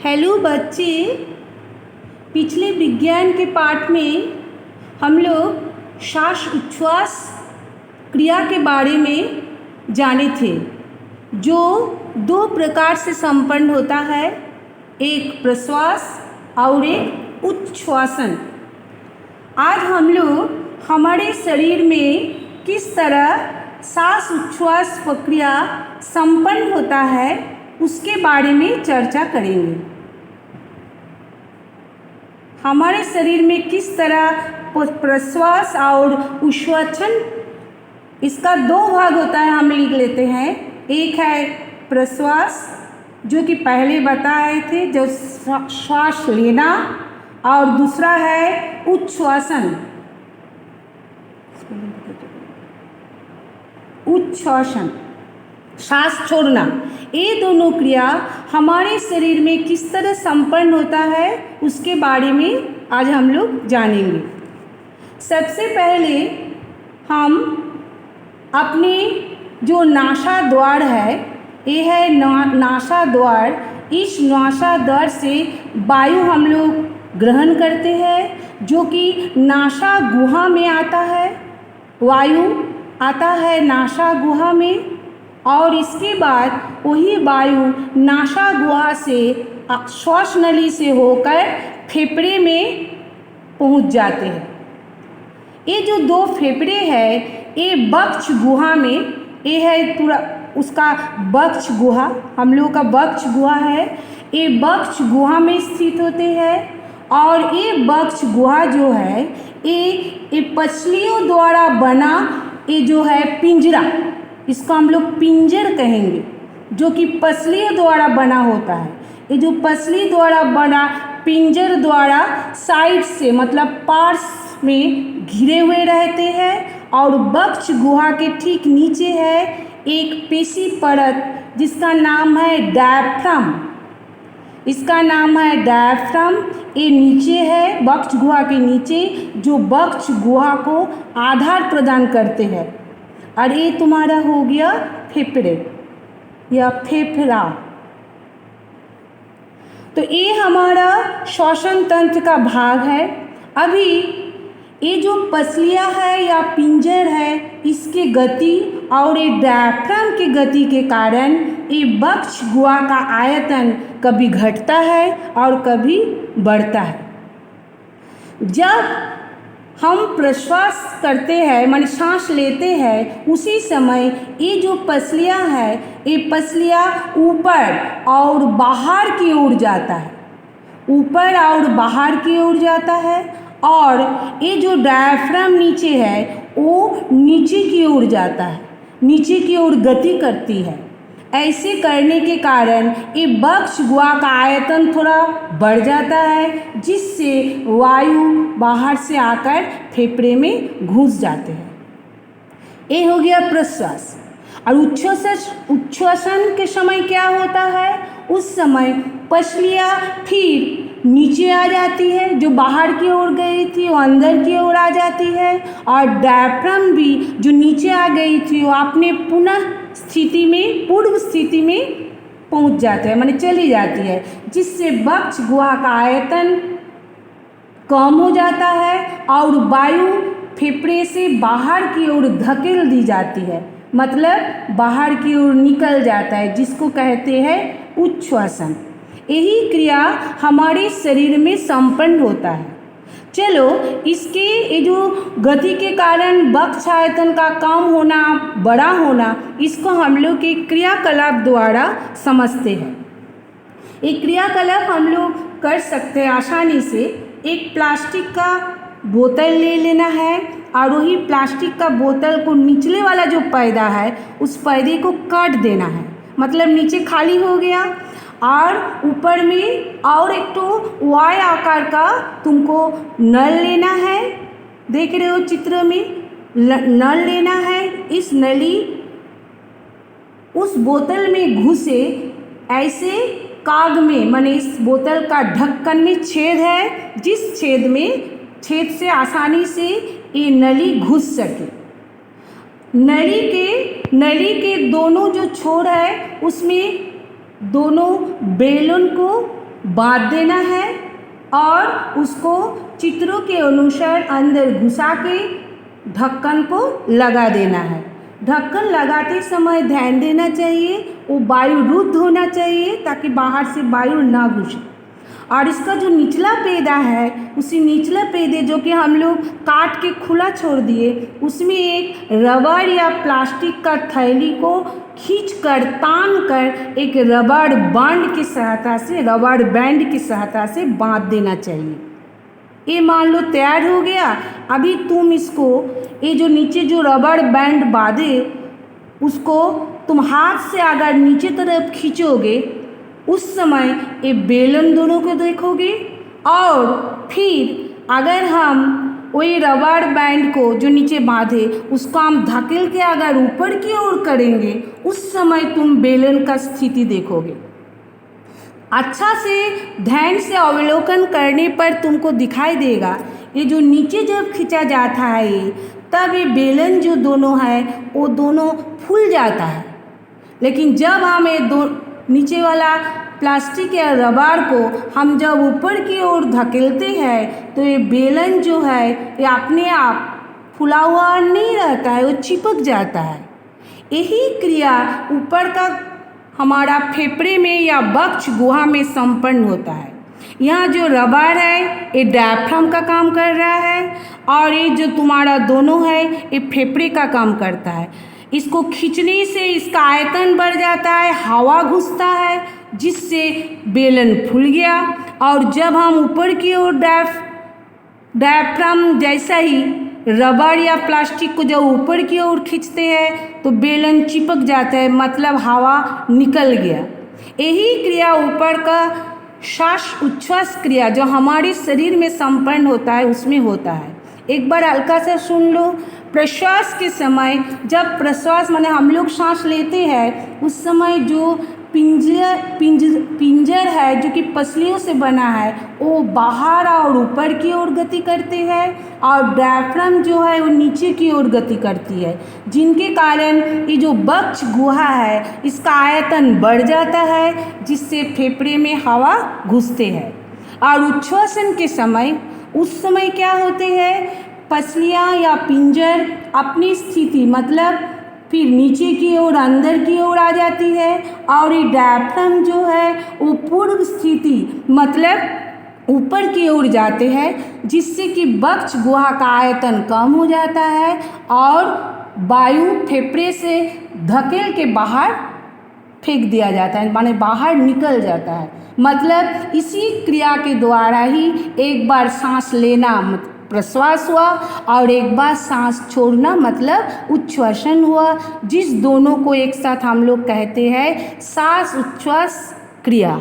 Hello बच्चे, पिछले विज्ञान के पाठ में हम लोग श्वास उच्छ्वास क्रिया के बारे में जाने थे, जो दो प्रकार से संपन्न होता है, एक प्रश्वास और एक उच्छ्वासन। आज हम लोग हमारे शरीर में किस तरह सांस उच्छ्वास प्रक्रिया संपन्न होता है उसके बारे में चर्चा करेंगे। हमारे शरीर में किस तरह प्रश्वास और उच्छ्वासन, इसका दो भाग होता है, हम लिख लेते हैं। एक है प्रश्वास, जो कि पहले बताए थे, जो श्वास लेना, और दूसरा है उच्छ्वासन, उच्छ्वासन सांस छोड़ना। ये दोनों क्रिया हमारे शरीर में किस तरह संपन्न होता है उसके बारे में आज हम लोग जानेंगे। सबसे पहले हम अपने जो नासा द्वार है, ये है नासा द्वार। इस नासा द्वार से वायु हम लोग ग्रहण करते हैं, जो कि नासा गुहा में आता है। वायु आता है नासा गुहा में, और इसके बाद वही वायु नासा गुहा से श्वास नली से होकर फेफड़े में पहुंच जाते हैं। ये जो दो फेफड़े है, ये वक्ष गुहा में, ये है पूरा उसका वक्ष गुहा, हम लोग का वक्ष गुहा है। ये वक्ष गुहा में स्थित होते हैं, और ये वक्ष गुहा जो है, ये पसलियों द्वारा बना, ये जो है पिंजरा, इसको हम लोग पिंजर कहेंगे, जो कि पसलियों द्वारा बना होता है। ये जो पसली द्वारा बना पिंजर द्वारा साइड से, मतलब पार्श्व में घिरे हुए रहते हैं, और वक्ष गुहा के ठीक नीचे है एक पेशी परत, जिसका नाम है डायफ्राम। इसका नाम है डायफ्राम। ये नीचे है, वक्ष गुहा के नीचे, जो वक्ष गुहा को आधार प्रदान करते हैं। और ये तुम्हारा हो गया फेफड़े या फेफड़ा। तो ये हमारा श्वसन तंत्र का भाग है। अभी ये जो पसलियाँ है या पिंजर है, इसके गति और ये डायफ्राम की गति के कारण ये वक्ष गुहा का आयतन कभी घटता है और कभी बढ़ता है। जब हम प्रश्वास करते हैं, माने सांस लेते हैं, उसी समय ये जो पसलियाँ है, ये पसलियाँ ऊपर और बाहर की ओर जाता है, ऊपर और बाहर की ओर जाता है, और ये जो डायफ्राम नीचे है, वो नीचे की ओर जाता है, नीचे की ओर गति करती है। ऐसे करने के कारण ये वक्ष गुहा का आयतन थोड़ा बढ़ जाता है, जिससे वायु बाहर से आकर फेफड़े में घुस जाते हैं। ये हो गया प्रश्वास। और उच्छ्वासन के समय क्या होता है? उस समय पसलियाँ फिर नीचे आ जाती है, जो बाहर की ओर गई थी वो अंदर की ओर आ जाती है, और डायफ्राम भी जो नीचे आ गई थी वो अपने पुनः स्थिति में, पूर्व स्थिति में पहुंच जाते हैं, माने चली जाती है, जिससे वक्ष गुहा का आयतन कम हो जाता है और वायु फेफड़े से बाहर की ओर धकेल दी जाती है, मतलब बाहर की ओर निकल जाता है, जिसको कहते हैं उच्छ्वासन। यही क्रिया हमारे शरीर में संपन्न होता है। चलो, इसके ये जो गति के कारण वक्ष आयतन का कम होना, बड़ा होना, इसको हम लोग एक क्रियाकलाप द्वारा समझते हैं। एक क्रियाकलाप हम लोग कर सकते हैं आसानी से। एक प्लास्टिक का बोतल ले लेना है, और वही प्लास्टिक का बोतल को निचले वाला जो पैदा है, उस पैदे को काट देना है, मतलब नीचे खाली हो गया, और ऊपर में और एक तो वाय आकार का तुमको नल लेना है। देख रहे हो चित्र में, नल लेना है। इस नली उस बोतल में घुसे, ऐसे काग में, माने इस बोतल का ढक्कन में छेद है, जिस छेद से आसानी से ये नली घुस सके। नली के दोनों जो छोर है, उसमें दोनों बेलन को बांध देना है और उसको चित्रों के अनुसार अंदर घुसा के ढक्कन को लगा देना है। ढक्कन लगाते समय ध्यान देना चाहिए वो वायु रुद्ध होना चाहिए ताकि बाहर से वायु ना घुसे। और इसका जो निचला पेदा है उसी निचला पेदे जो कि हम लोग काट के खुला छोड़ दिए उसमें एक रबड़ या प्लास्टिक का थैली को खींच कर तान कर एक रबड़ बैंड की सहायता से बांध देना चाहिए। ये मान लो तैयार हो गया। अभी तुम इसको ये जो नीचे जो रबड़ बैंड बांधे उसको तुम हाथ से अगर नीचे तरफ खींचोगे उस समय ये बेलन दोनों को देखोगे और फिर अगर हम वही रबड़ बैंड को जो नीचे बांधे उसको हम धकेल के अगर ऊपर की ओर करेंगे उस समय तुम बेलन का स्थिति देखोगे। अच्छा से ध्यान से अवलोकन करने पर तुमको दिखाई देगा ये जो नीचे जब खींचा जाता है तब ये बेलन जो दोनों है वो दोनों फूल जाता है। लेकिन जब हम ये नीचे वाला प्लास्टिक या रबड़ को हम जब ऊपर की ओर धकेलते हैं तो ये बेलन जो है ये अपने आप फूला हुआ नहीं रहता है, वो चिपक जाता है। यही क्रिया ऊपर का हमारा फेफड़े में या वक्ष गुहा में संपन्न होता है। यहाँ जो रबड़ है ये डायफ्राम का काम कर रहा है और ये जो तुम्हारा दोनों है ये फेफड़े का काम करता है। इसको खींचने से इसका आयतन बढ़ जाता है, हवा घुसता है जिससे बेलन फूल गया। और जब हम ऊपर की ओर डायफ्राम जैसा ही रबड़ या प्लास्टिक को जब ऊपर की ओर खींचते हैं तो बेलन चिपक जाता है, मतलब हवा निकल गया। यही क्रिया ऊपर का श्वास उच्छ्वास क्रिया जो हमारे शरीर में संपन्न होता है उसमें होता है। एक बार हल्का सा सुन लो। प्रश्वास के समय जब प्रश्वास माने हम लोग सांस लेते हैं उस समय जो पिंजर है जो कि पसलियों से बना है वो बाहर और ऊपर की ओर गति करते हैं और डायफ्राम जो है वो नीचे की ओर गति करती है, जिनके कारण ये जो वक्ष गुहा है इसका आयतन बढ़ जाता है जिससे फेफड़े में हवा घुसते हैं। और उच्छ्वासन के समय उस समय क्या होते हैं, पसलियाँ या पिंजर अपनी स्थिति मतलब फिर नीचे की ओर अंदर की ओर आ जाती है और ये डायफ्राम जो है वो पूर्व स्थिति मतलब ऊपर की ओर जाते हैं जिससे कि वक्ष गुहा का आयतन कम हो जाता है और वायु फेफड़े से धकेल के बाहर फेंक दिया जाता है, माने बाहर निकल जाता है। मतलब इसी क्रिया के द्वारा ही एक बार सांस लेना प्रश्वास हुआ और एक बार सांस छोड़ना मतलब उच्छ्वासन हुआ, जिस दोनों को एक साथ हम लोग कहते हैं सांस उच्छ्वास क्रिया।